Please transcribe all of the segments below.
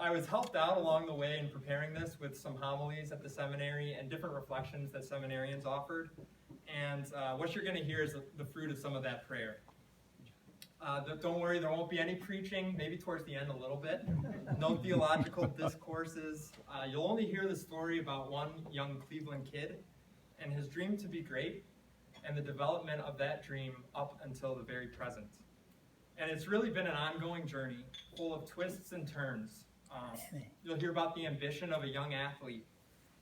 I was helped out along the way in preparing this with some homilies at the seminary and different reflections that seminarians offered. And what you're going to hear is the fruit of some of that prayer. Don't worry, there won't be any preaching, maybe towards the end a little bit. No theological discourses. You'll only hear the story about one young Cleveland kid and his dream to be great and the development of that dream up until the very present. And it's really been an ongoing journey full of twists and turns. You'll hear about the ambition of a young athlete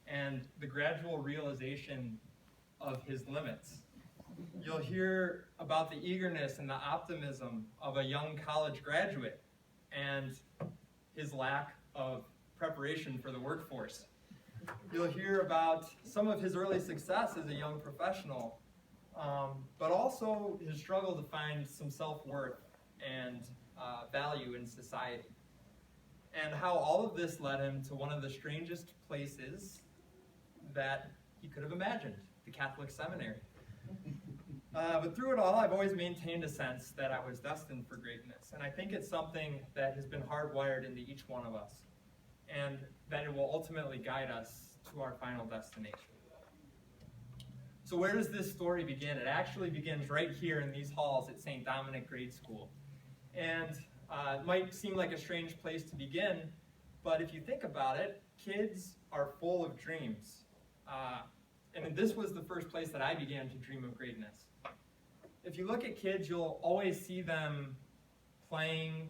and the gradual realization of his limits. You'll hear about the eagerness and the optimism of a young college graduate and his lack of preparation for the workforce. You'll hear about some of his early success as a young professional, but also his struggle to find some self-worth and value in society. And how all of this led him to one of the strangest places that he could have imagined, the Catholic seminary. But through it all, I've always maintained a sense that I was destined for greatness. And I think it's something that has been hardwired into each one of us, and that it will ultimately guide us to our final destination. So where does this story begin? It actually begins right here in these halls at St. Dominic Grade School. And it might seem like a strange place to begin, but if you think about it, kids are full of dreams. And this was the first place that I began to dream of greatness. If you look at kids, you'll always see them playing,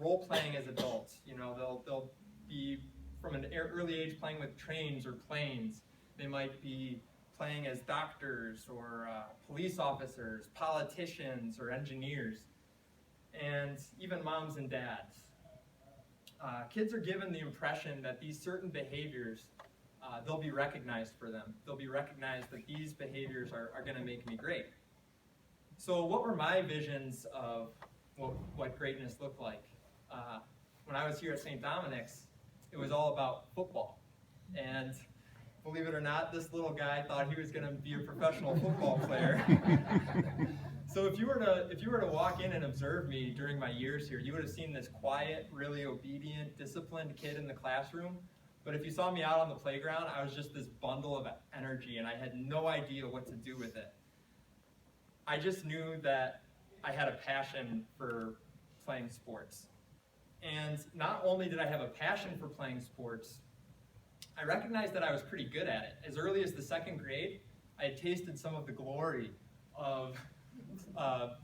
role-playing as adults. You know, they'll be, from an early age, playing with trains or planes. They might be playing as doctors or police officers, politicians or engineers, and even moms and dads. Kids are given the impression that these certain behaviors, they'll be recognized for them. They'll be recognized that these behaviors are going to make me great. So what were my visions of what greatness looked like? When I was here at St. Dominic's, it was all about football. And believe it or not, this little guy thought he was going to be a professional football player. So if you were to walk in and observe me during my years here, you would have seen this quiet, really obedient, disciplined kid in the classroom. But if you saw me out on the playground, I was just this bundle of energy, and I had no idea what to do with it. I just knew that I had a passion for playing sports. And not only did I have a passion for playing sports, I recognized that I was pretty good at it. As early as the second grade, I had tasted some of the glory of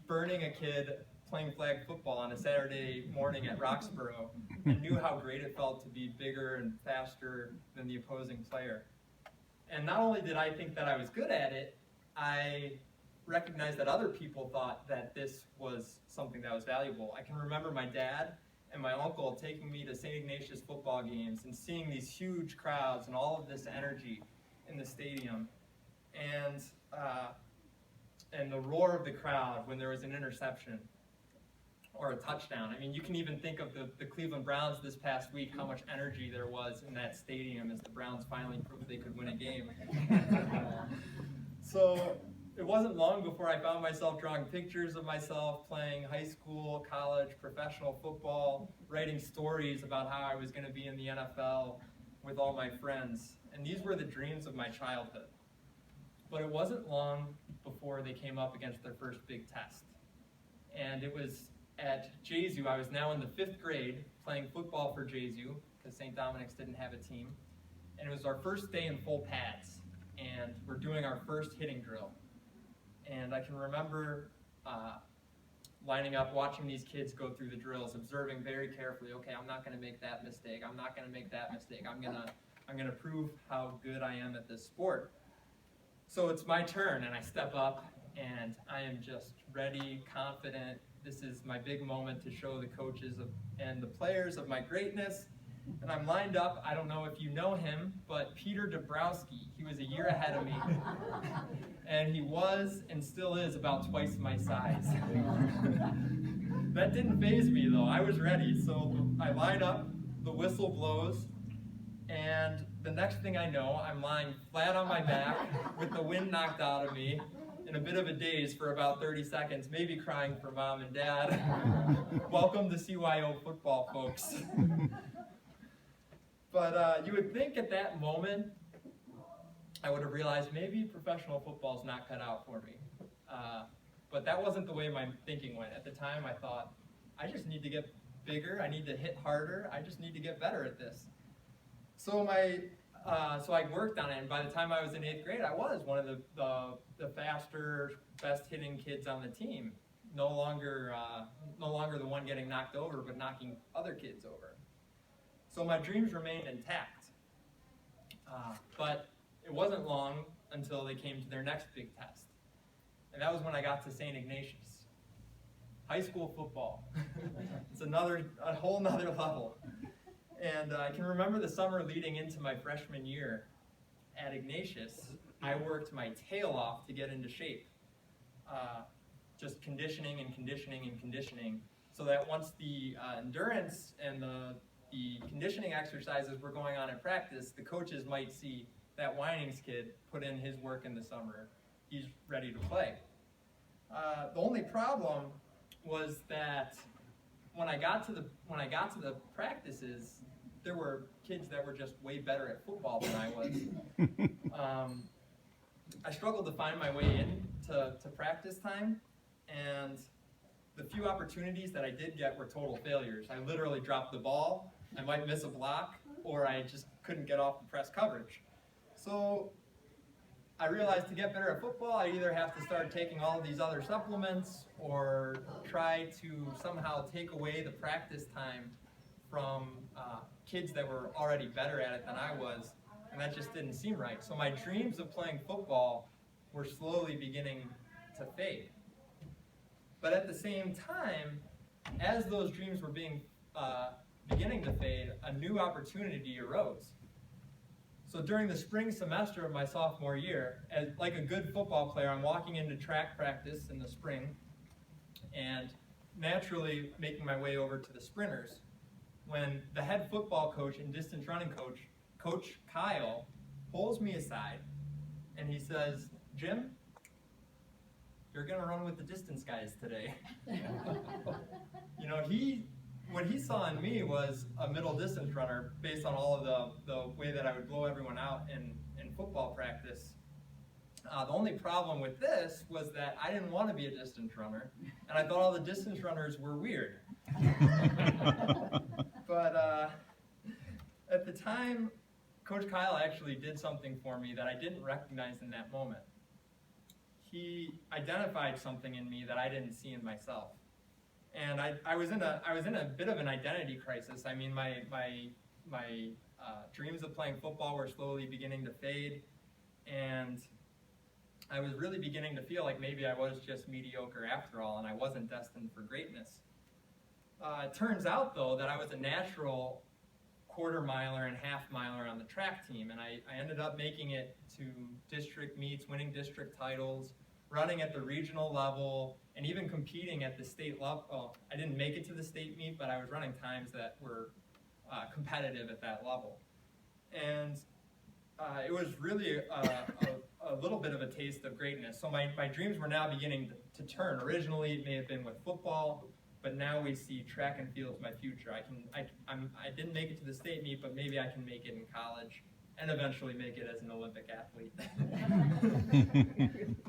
burning a kid playing flag football on a Saturday morning at Roxborough, and knew how great it felt to be bigger and faster than the opposing player. And not only did I think that I was good at it, I recognized that other people thought that this was something that was valuable. I can remember my dad and my uncle taking me to St. Ignatius football games and seeing these huge crowds and all of this energy in the stadium, and the roar of the crowd when there was an interception or a touchdown. I mean, you can even think of the Cleveland Browns this past week, how much energy there was in that stadium as the Browns finally proved they could win a game. So it wasn't long before I found myself drawing pictures of myself playing high school, college, professional football, writing stories about how I was going to be in the NFL with all my friends. And these were the dreams of my childhood. But it wasn't long before they came up against their first big test. And it was at JZU. I was now in the 5th grade playing football for JZU because St. Dominic's didn't have a team. And it was our first day in full pads. And we're doing our first hitting drill. And I can remember lining up, watching these kids go through the drills, observing very carefully, okay, I'm not going to make that mistake. I'm not going to make that mistake. I'm going to prove how good I am at this sport. So it's my turn, and I step up, and I am just ready, confident. This is my big moment to show the coaches and the players of my greatness. And I'm lined up. I don't know if you know him, but Peter Dabrowski, he was a year ahead of me. And he was and still is about twice my size. That didn't faze me, though. I was ready. So I line up, the whistle blows, and the next thing I know, I'm lying flat on my back with the wind knocked out of me in a bit of a daze for about 30 seconds, maybe crying for mom and dad. Welcome to CYO football, folks. But you would think at that moment, I would have realized maybe professional football is not cut out for me. But that wasn't the way my thinking went. At the time, I thought, I just need to get bigger, I need to hit harder, I just need to get better at this. So I worked on it, and by the time I was in 8th grade, I was one of the faster, best hitting kids on the team. No longer the one getting knocked over, but knocking other kids over. So my dreams remained intact. But it wasn't long until they came to their next big test. And that was when I got to St. Ignatius. High school football. It's a whole nother level. And I can remember the summer leading into my freshman year at Ignatius, I worked my tail off to get into shape. Just conditioning and conditioning and conditioning, so that once the endurance and the conditioning exercises were going on in practice, the coaches might see that Winings kid put in his work in the summer. He's ready to play. The only problem was that when I got to the practices, there were kids that were just way better at football than I was. I struggled to find my way in to practice time, and the few opportunities that I did get were total failures. I literally dropped the ball, I might miss a block, or I just couldn't get off the press coverage. So I realized to get better at football, I either have to start taking all of these other supplements or try to somehow take away the practice time from kids that were already better at it than I was, and that just didn't seem right. So my dreams of playing football were slowly beginning to fade. But at the same time, as those dreams were beginning to fade, a new opportunity arose. So during the spring semester of my sophomore year, like a good football player, I'm walking into track practice in the spring and naturally making my way over to the sprinters, when the head football coach and distance running coach, Coach Kyle, pulls me aside and he says, "Jim, you're going to run with the distance guys today." You know, what he saw in me was a middle distance runner based on all of the way that I would blow everyone out in football practice. The only problem with this was that I didn't want to be a distance runner, and I thought all the distance runners were weird. But at the time, Coach Kyle actually did something for me that I didn't recognize in that moment. He identified something in me that I didn't see in myself. And I was in a bit of an identity crisis. I mean, my dreams of playing football were slowly beginning to fade, and I was really beginning to feel like maybe I was just mediocre after all, and I wasn't destined for greatness. It turns out, though, that I was a natural quarter miler and half miler on the track team, and I ended up making it to district meets, winning district titles, running at the regional level, and even competing at the state level. Well, I didn't make it to the state meet, but I was running times that were competitive at that level. And it was really a little bit of a taste of greatness. So my dreams were now beginning to turn. Originally, it may have been with football, but now we see track and field as my future. I didn't make it to the state meet, but maybe I can make it in college and eventually make it as an Olympic athlete.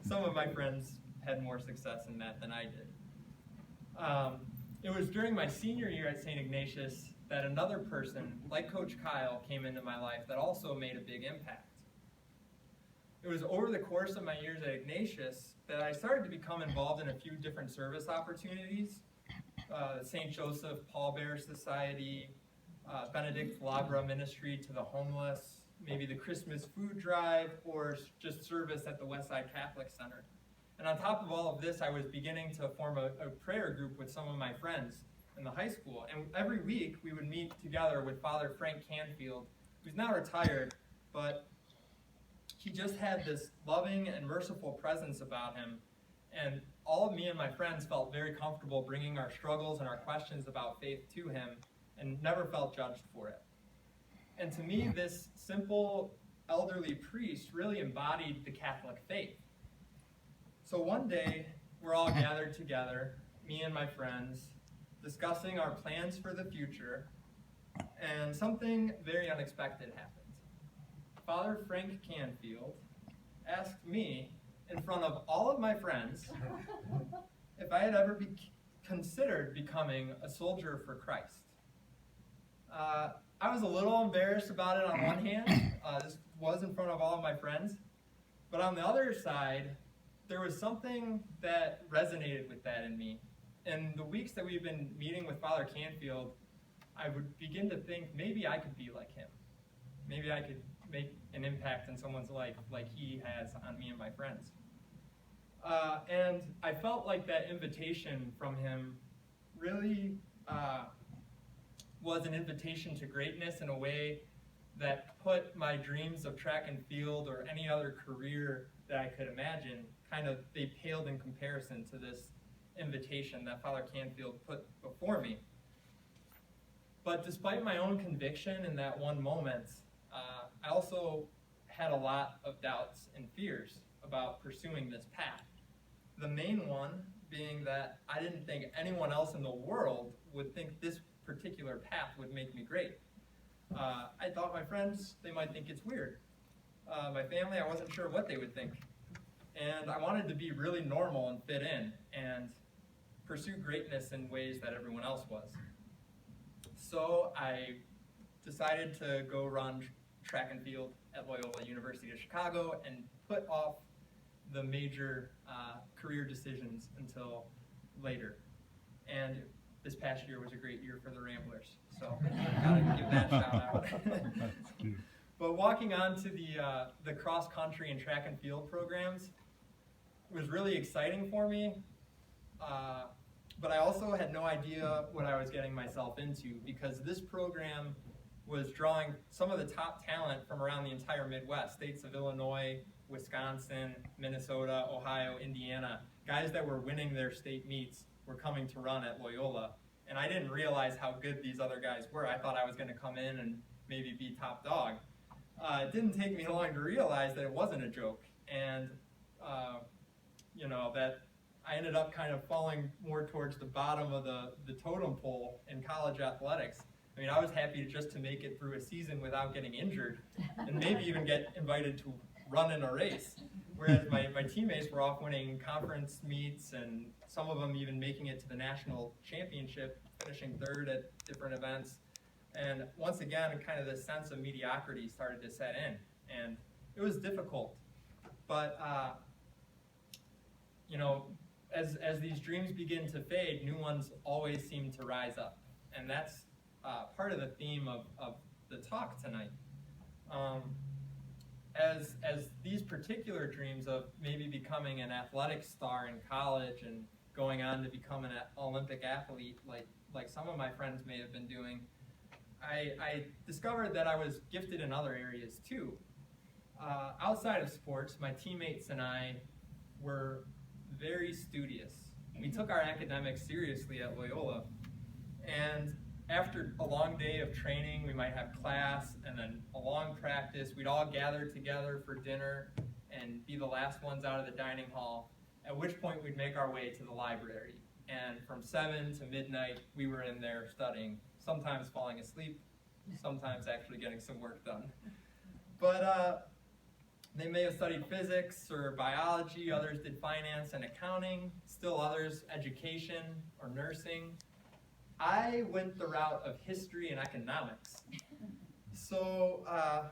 Some of my friends had more success in that than I did. It was during my senior year at St. Ignatius that another person, like Coach Kyle, came into my life that also made a big impact. It was over the course of my years at Ignatius that I started to become involved in a few different service opportunities. St. Joseph Paul Bear Society, Benedict Labra Ministry to the homeless, maybe the Christmas food drive, or just service at the Westside Catholic Center. And on top of all of this, I was beginning to form a prayer group with some of my friends in the high school. And every week we would meet together with Father Frank Canfield, who's now retired, but he just had this loving and merciful presence about him. And all of me and my friends felt very comfortable bringing our struggles and our questions about faith to him and never felt judged for it. And to me, this simple elderly priest really embodied the Catholic faith. So one day, we're all gathered together, me and my friends, discussing our plans for the future, and something very unexpected happened. Father Frank Canfield asked me, in front of all of my friends, if I had ever considered becoming a soldier for Christ. I was a little embarrassed about it on one hand. This was in front of all of my friends. But on the other side, there was something that resonated with that in me. In the weeks that we've been meeting with Father Canfield, I would begin to think maybe I could be like him. Maybe I could make an impact in someone's life like he has on me and my friends. And I felt like that invitation from him really was an invitation to greatness in a way that put my dreams of track and field or any other career that I could imagine, they paled in comparison to this invitation that Father Canfield put before me. But despite my own conviction in that one moment, I also had a lot of doubts and fears about pursuing this path. The main one being that I didn't think anyone else in the world would think this particular path would make me great. I thought my friends, they might think it's weird. My family, I wasn't sure what they would think. And I wanted to be really normal and fit in and pursue greatness in ways that everyone else was. So I decided to go run track and field at Loyola University of Chicago and put off the major career decisions until later. And this past year was a great year for the Ramblers, so gotta give that shout out. But walking on to the cross country and track and field programs was really exciting for me, but I also had no idea what I was getting myself into, because this program was drawing some of the top talent from around the entire Midwest, states of Illinois, Wisconsin, Minnesota, Ohio, Indiana. Guys that were winning their state meets were coming to run at Loyola, and I didn't realize how good these other guys were. I thought I was going to come in and maybe be top dog. It didn't take me long to realize that it wasn't a joke, and that I ended up kind of falling more towards the bottom of the totem pole in college athletics. I mean, I was happy just to make it through a season without getting injured, and maybe even get invited to run in a race, whereas my teammates were off winning conference meets, and some of them even making it to the national championship, finishing third at different events. And once again, kind of this sense of mediocrity started to set in, and it was difficult. But as these dreams begin to fade, new ones always seem to rise up, and that's part of the theme of the talk tonight. As these particular dreams of maybe becoming an athletic star in college and going on to become an Olympic athlete, like some of my friends may have been doing, I discovered that I was gifted in other areas too. Outside of sports, my teammates and I were very studious. We took our academics seriously at Loyola, and after a long day of training, we might have class and then a long practice. We'd all gather together for dinner and be the last ones out of the dining hall, at which point we'd make our way to the library. And from 7 to midnight, we were in there studying, sometimes falling asleep, sometimes actually getting some work done. But they may have studied physics or biology, others did finance and accounting, still others education or nursing. I went the route of history and economics. So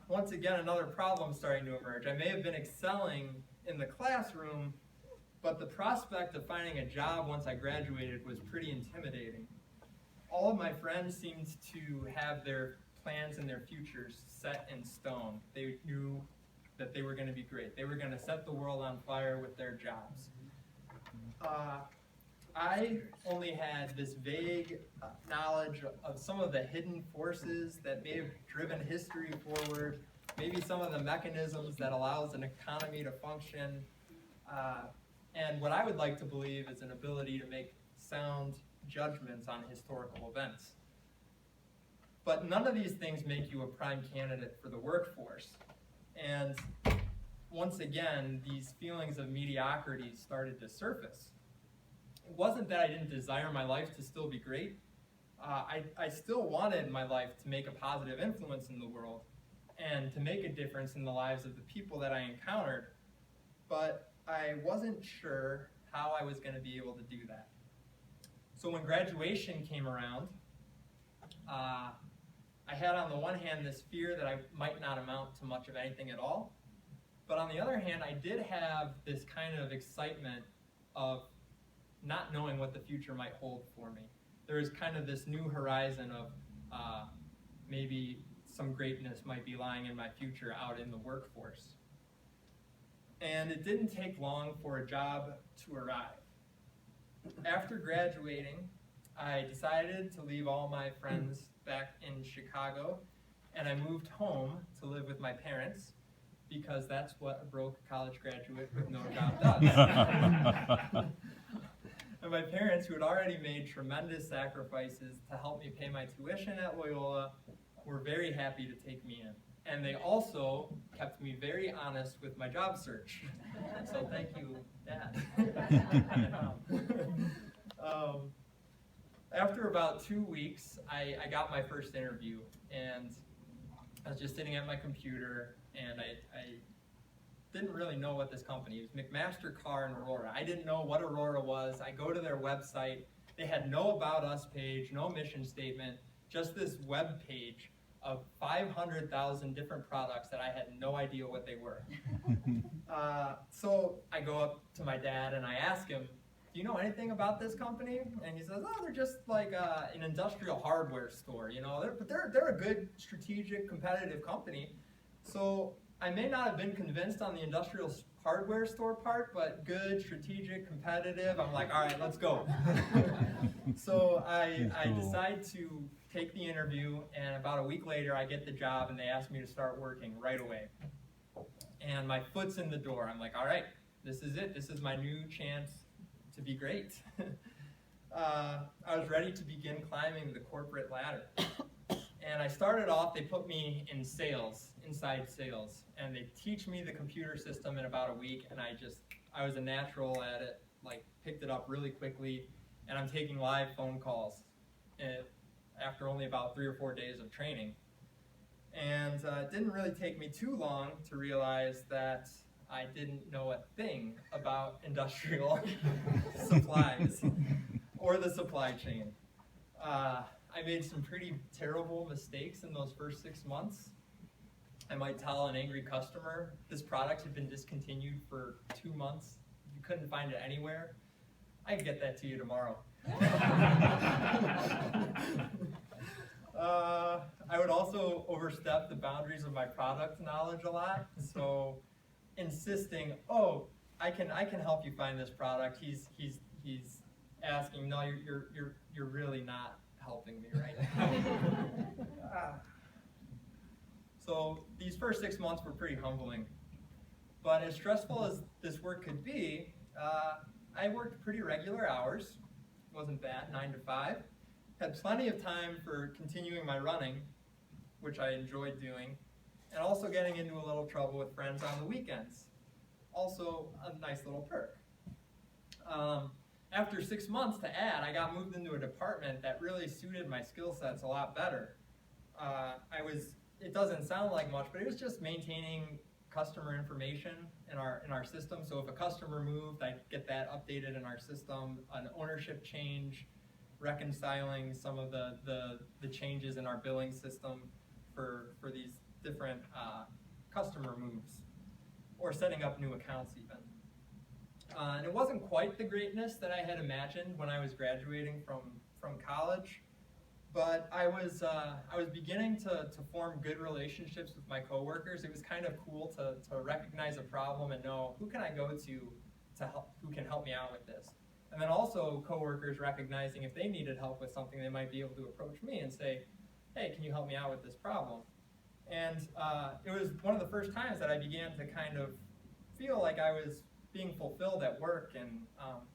once again, another problem starting to emerge. I may have been excelling in the classroom, but the prospect of finding a job once I graduated was pretty intimidating. All of my friends seemed to have their plans and their futures set in stone. They knew that they were going to be great. They were going to set the world on fire with their jobs. I only had this vague knowledge of some of the hidden forces that may have driven history forward, maybe some of the mechanisms that allows an economy to function, and what I would like to believe is an ability to make sound judgments on historical events. But none of these things make you a prime candidate for the workforce. And once again, these feelings of mediocrity started to surface. It wasn't that I didn't desire my life to still be great. I still wanted my life to make a positive influence in the world and to make a difference in the lives of the people that I encountered, but I wasn't sure how I was going to be able to do that. So when graduation came around, I had on the one hand this fear that I might not amount to much of anything at all, but on the other hand, I did have this kind of excitement of not knowing what the future might hold for me. There was kind of this new horizon of maybe some greatness might be lying in my future out in the workforce. And it didn't take long for a job to arrive. After graduating, I decided to leave all my friends back in Chicago, and I moved home to live with my parents, because that's what a broke college graduate with no job does. And my parents, who had already made tremendous sacrifices to help me pay my tuition at Loyola, were very happy to take me in. And they also kept me very honest with my job search. So thank you, Dad. After about 2 weeks, I got my first interview, and I was just sitting at my computer, and I didn't really know what this company was. McMaster Car in Aurora. I didn't know what Aurora was. I go to their website. They had no About Us page, no mission statement, just this web page of 500,000 different products that I had no idea what they were. So I go up to my dad and I ask him, do you know anything about this company? And he says, oh, they're just like an industrial hardware store, you know. They're a good, strategic, competitive company. So I may not have been convinced on the industrial hardware store part, but good, strategic, competitive. I'm like, all right, let's go. So I decide to take the interview, and about a week later, I get the job, and they ask me to start working right away. And my foot's in the door. I'm like, all right, this is it. This is my new chance to be great. I was ready to begin climbing the corporate ladder. And I started off, they put me in sales, inside sales, and they teach me the computer system in about a week, and I was a natural at it, like picked it up really quickly, and I'm taking live phone calls after only about 3 or 4 days of training. And it didn't really take me too long to realize that I didn't know a thing about industrial supplies or the supply chain. I made some pretty terrible mistakes in those first 6 months. I might tell an angry customer, this product had been discontinued for 2 months. You couldn't find it anywhere. I can get that to you tomorrow. I would also overstep the boundaries of my product knowledge a lot. So insisting, oh, I can help you find this product. He's asking, no, you're really not helping me right now. So these first 6 months were pretty humbling. But as stressful as this work could be, I worked pretty regular hours. It wasn't bad, 9 to 5. Had plenty of time for continuing my running, which I enjoyed doing, and also getting into a little trouble with friends on the weekends. Also a nice little perk. After 6 months to add, I got moved into a department that really suited my skill sets a lot better. It doesn't sound like much, but it was just maintaining customer information in our system. So if a customer moved, I'd get that updated in our system. An ownership change, reconciling some of the changes in our billing system for these different customer moves, or setting up new accounts even. And it wasn't quite the greatness that I had imagined when I was graduating from college, but I was beginning to form good relationships with my coworkers. It was kind of cool to recognize a problem and know who can I go to help, who can help me out with this. And then also coworkers recognizing if they needed help with something, they might be able to approach me and say, hey, can you help me out with this problem? And it was one of the first times that I began to kind of feel like I was being fulfilled at work, and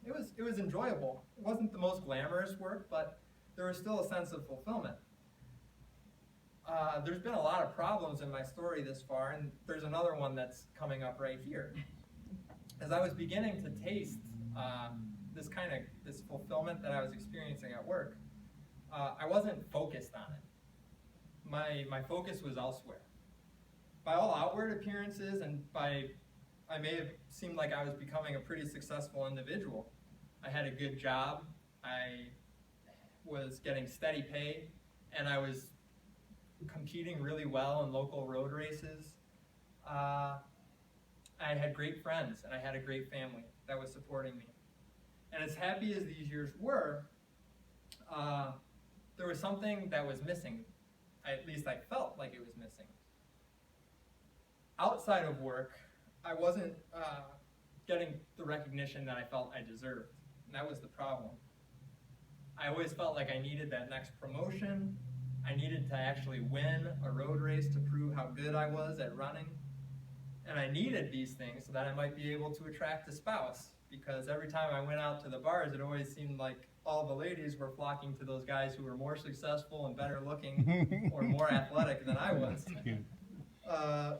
it was enjoyable. It wasn't the most glamorous work, but there was still a sense of fulfillment. There's been a lot of problems in my story this far, and there's another one that's coming up right here. As I was beginning to taste this fulfillment that I was experiencing at work, I wasn't focused on it. My focus was elsewhere. By all outward appearances, and I may have seemed like I was becoming a pretty successful individual. I had a good job, I was getting steady pay, and I was competing really well in local road races. I had great friends, and I had a great family that was supporting me. And as happy as these years were, there was something that was missing. At least I felt like it was missing. Outside of work, I wasn't getting the recognition that I felt I deserved. And that was the problem. I always felt like I needed that next promotion. I needed to actually win a road race to prove how good I was at running. And I needed these things so that I might be able to attract a spouse. Because every time I went out to the bars, it always seemed like all the ladies were flocking to those guys who were more successful and better looking or more athletic than I was.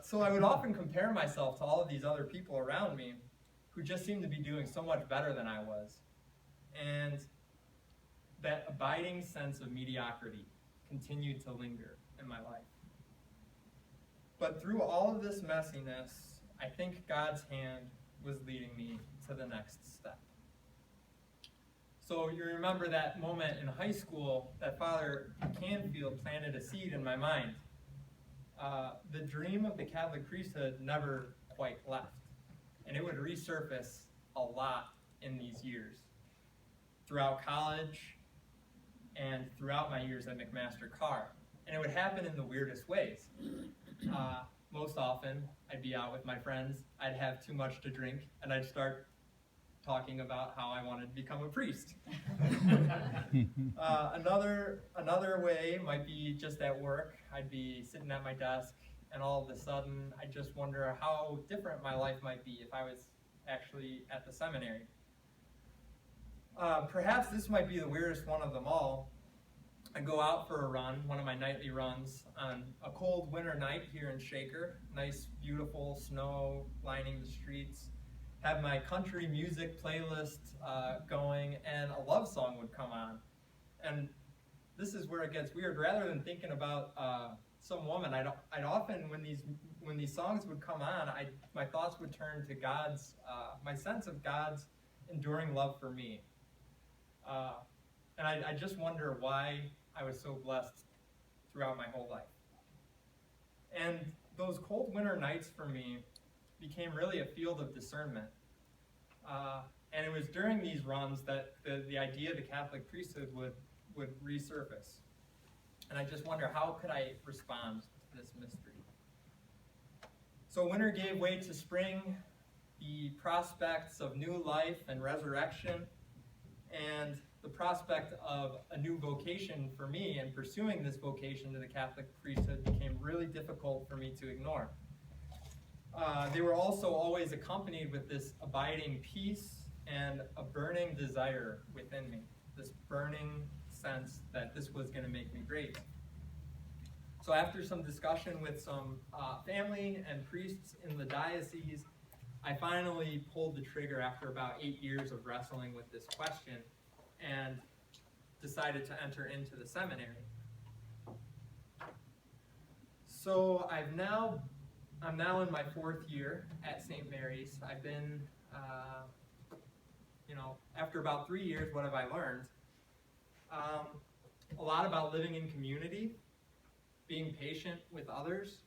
So I would often compare myself to all of these other people around me who just seemed to be doing so much better than I was. And that abiding sense of mediocrity continued to linger in my life. But through all of this messiness, I think God's hand was leading me to the next step. So you remember that moment in high school that Father Canfield planted a seed in my mind. The dream of the Catholic priesthood never quite left, and it would resurface a lot in these years. Throughout college and throughout my years at McMaster Carr. And it would happen in the weirdest ways. Most often, I'd be out with my friends, I'd have too much to drink, and I'd start talking about how I wanted to become a priest. Another way might be just at work. I'd be sitting at my desk, and all of a sudden, I just wonder how different my life might be if I was actually at the seminary. Perhaps this might be the weirdest one of them all. I go out for a run, one of my nightly runs, on a cold winter night here in Shaker. Nice, beautiful snow lining the streets. Have my country music playlist going, and a love song would come on. And this is where it gets weird. Rather than thinking about some woman, I'd often, when these songs would come on, my thoughts would turn to God's, my sense of God's enduring love for me. And I just wonder why I was so blessed throughout my whole life. And those cold winter nights for me became really a field of discernment. And it was during these runs that the idea of the Catholic priesthood would resurface. And I just wonder, how could I respond to this mystery? So winter gave way to spring, the prospects of new life and resurrection, and the prospect of a new vocation for me, and pursuing this vocation to the Catholic priesthood became really difficult for me to ignore. They were also always accompanied with this abiding peace and a burning desire within me, this burning sense that this was going to make me great. So after some discussion with some family and priests in the diocese, I finally pulled the trigger after about 8 years of wrestling with this question and decided to enter into the seminary. So I'm now in my 4th year at St. Mary's. I've been, after about 3 years, what have I learned? A lot about living in community, being patient with others,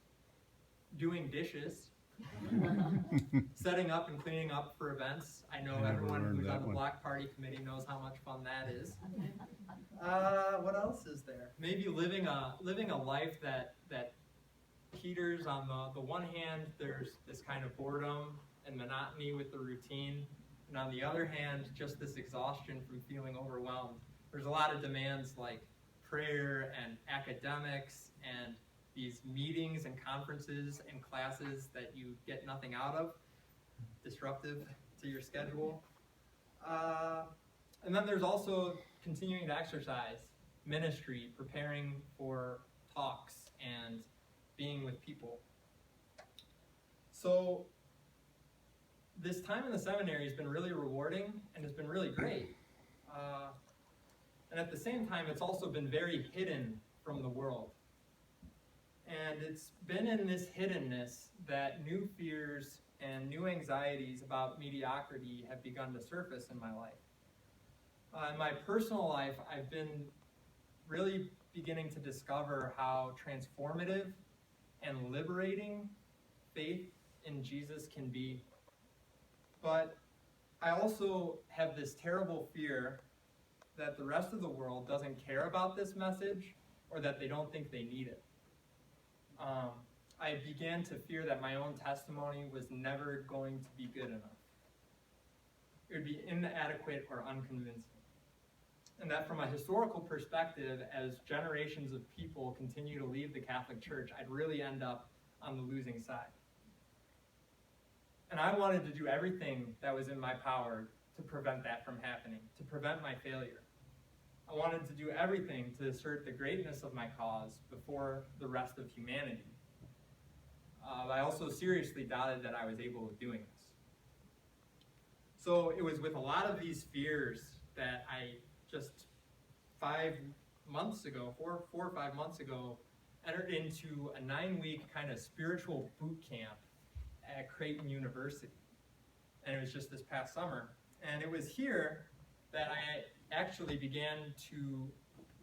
doing dishes, setting up and cleaning up for events. I know everyone who's on the block party committee knows how much fun that is. What else is there? Maybe living a life that teeters. On the one hand, there's this kind of boredom and monotony with the routine, and on the other hand, just this exhaustion from feeling overwhelmed. There's a lot of demands like prayer and academics and these meetings and conferences and classes that you get nothing out of, disruptive to your schedule. And then there's also continuing to exercise, ministry, preparing for talks, and being with people. So this time in the seminary has been really rewarding and has been really great. And at the same time, it's also been very hidden from the world. And it's been in this hiddenness that new fears and new anxieties about mediocrity have begun to surface in my life. In my personal life, I've been really beginning to discover how transformative and liberating faith in Jesus can be. But I also have this terrible fear that the rest of the world doesn't care about this message, or that they don't think they need it. I began to fear that my own testimony was never going to be good enough. It would be inadequate or unconvincing. And that from a historical perspective, as generations of people continue to leave the Catholic Church, I'd really end up on the losing side. And I wanted to do everything that was in my power to prevent that from happening, to prevent my failure. I wanted to do everything to assert the greatness of my cause before the rest of humanity. I also seriously doubted that I was able of doing this. So it was with a lot of these fears that I just 4 or 5 months ago, entered into a 9-week kind of spiritual boot camp at Creighton University. And it was just this past summer. And it was here that I actually began to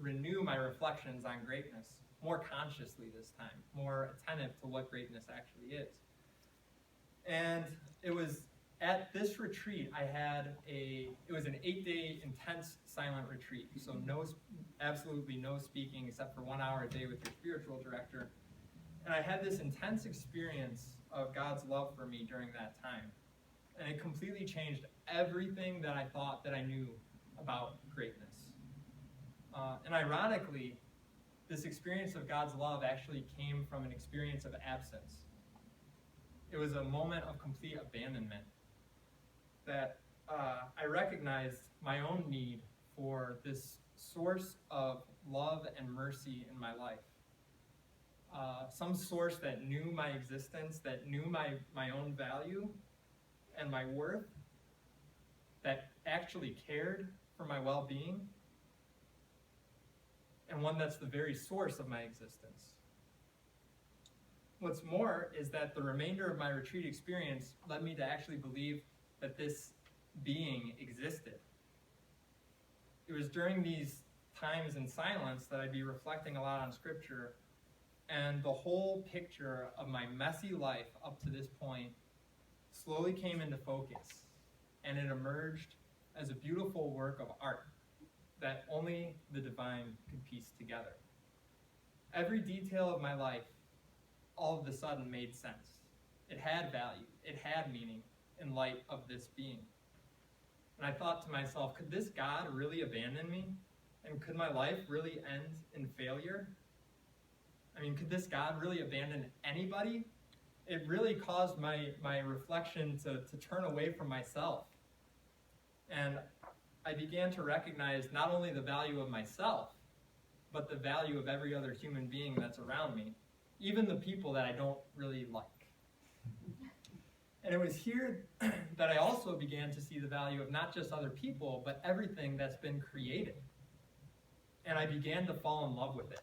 renew my reflections on greatness, more consciously this time, more attentive to what greatness actually is. And it was at this retreat, it was an 8-day intense silent retreat. So absolutely no speaking except for 1 hour a day with your spiritual director. And I had this intense experience of God's love for me during that time. And it completely changed everything that I thought that I knew about greatness. And ironically, this experience of God's love actually came from an experience of absence. It was a moment of complete abandonment that I recognized my own need for this source of love and mercy in my life. Some source that knew my existence, that knew my own value and my worth, that actually cared for my well-being, and one that's the very source of my existence. What's more is that the remainder of my retreat experience led me to actually believe that this being existed. It was during these times in silence that I'd be reflecting a lot on Scripture, and the whole picture of my messy life up to this point slowly came into focus, and it emerged as a beautiful work of art that only the divine could piece together. Every detail of my life all of a sudden made sense. It had value, it had meaning in light of this being. And I thought to myself, could this God really abandon me? And could my life really end in failure? I mean, could this God really abandon anybody? It really caused my reflection to turn away from myself. And I began to recognize not only the value of myself, but the value of every other human being that's around me, even the people that I don't really like. And it was here that I also began to see the value of not just other people, but everything that's been created. And I began to fall in love with it.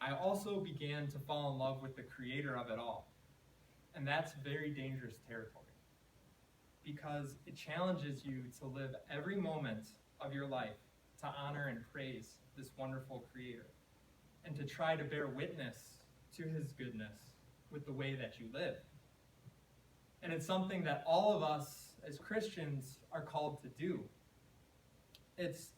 I also began to fall in love with the creator of it all. And that's very dangerous territory, because it challenges you to live every moment of your life to honor and praise this wonderful creator, and to try to bear witness to his goodness with the way that you live. And it's something that all of us as Christians are called to do. It's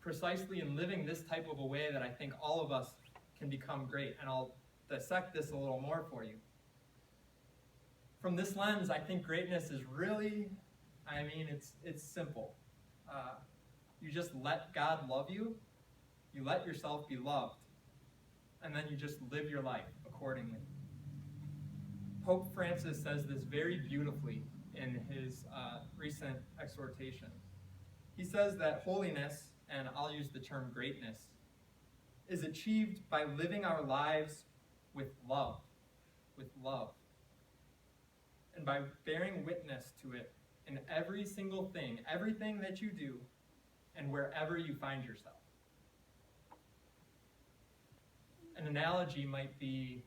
precisely in living this type of a way that I think all of us can become great. And I'll dissect this a little more for you. From this lens, I think greatness is really, it's simple. You just let God love you, you let yourself be loved, and then you just live your life accordingly. Pope Francis says this very beautifully in his recent exhortation. He says that holiness, and I'll use the term greatness, is achieved by living our lives with love, and by bearing witness to it in every single thing, everything that you do, and wherever you find yourself. An analogy might be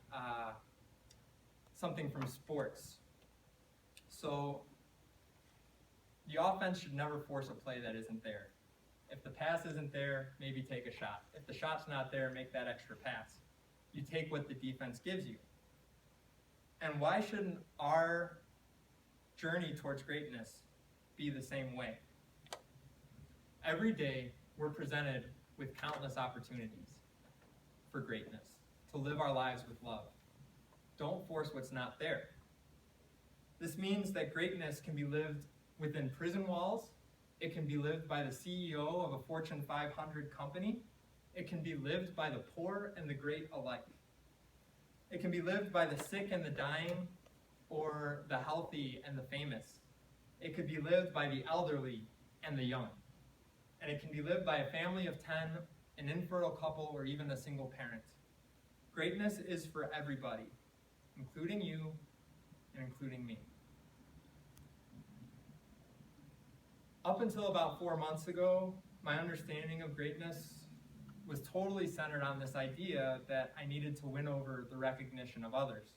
something from sports. So the offense should never force a play that isn't there. If the pass isn't there, maybe take a shot. If the shot's not there, make that extra pass. You take what the defense gives you. And why shouldn't our journey towards greatness be the same way? Every day, we're presented with countless opportunities for greatness, to live our lives with love. Don't force what's not there. This means that greatness can be lived within prison walls. It can be lived by the CEO of a Fortune 500 company. It can be lived by the poor and the great alike. It can be lived by the sick and the dying, or the healthy and the famous. It could be lived by the elderly and the young. And it can be lived by a family of 10, an infertile couple, or even a single parent. Greatness is for everybody, including you and including me. Up until about 4 months ago, my understanding of greatness was totally centered on this idea that I needed to win over the recognition of others.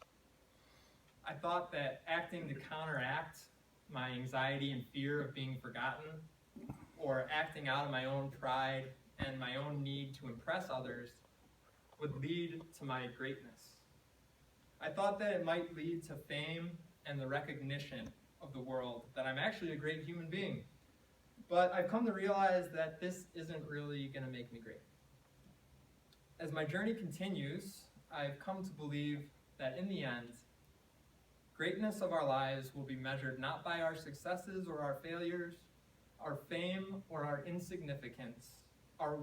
I thought that acting to counteract my anxiety and fear of being forgotten, or acting out of my own pride and my own need to impress others, would lead to my greatness. I thought that it might lead to fame and the recognition of the world, that I'm actually a great human being. But I've come to realize that this isn't really going to make me great. As my journey continues, I've come to believe that in the end, greatness of our lives will be measured not by our successes or our failures, our fame or our insignificance, our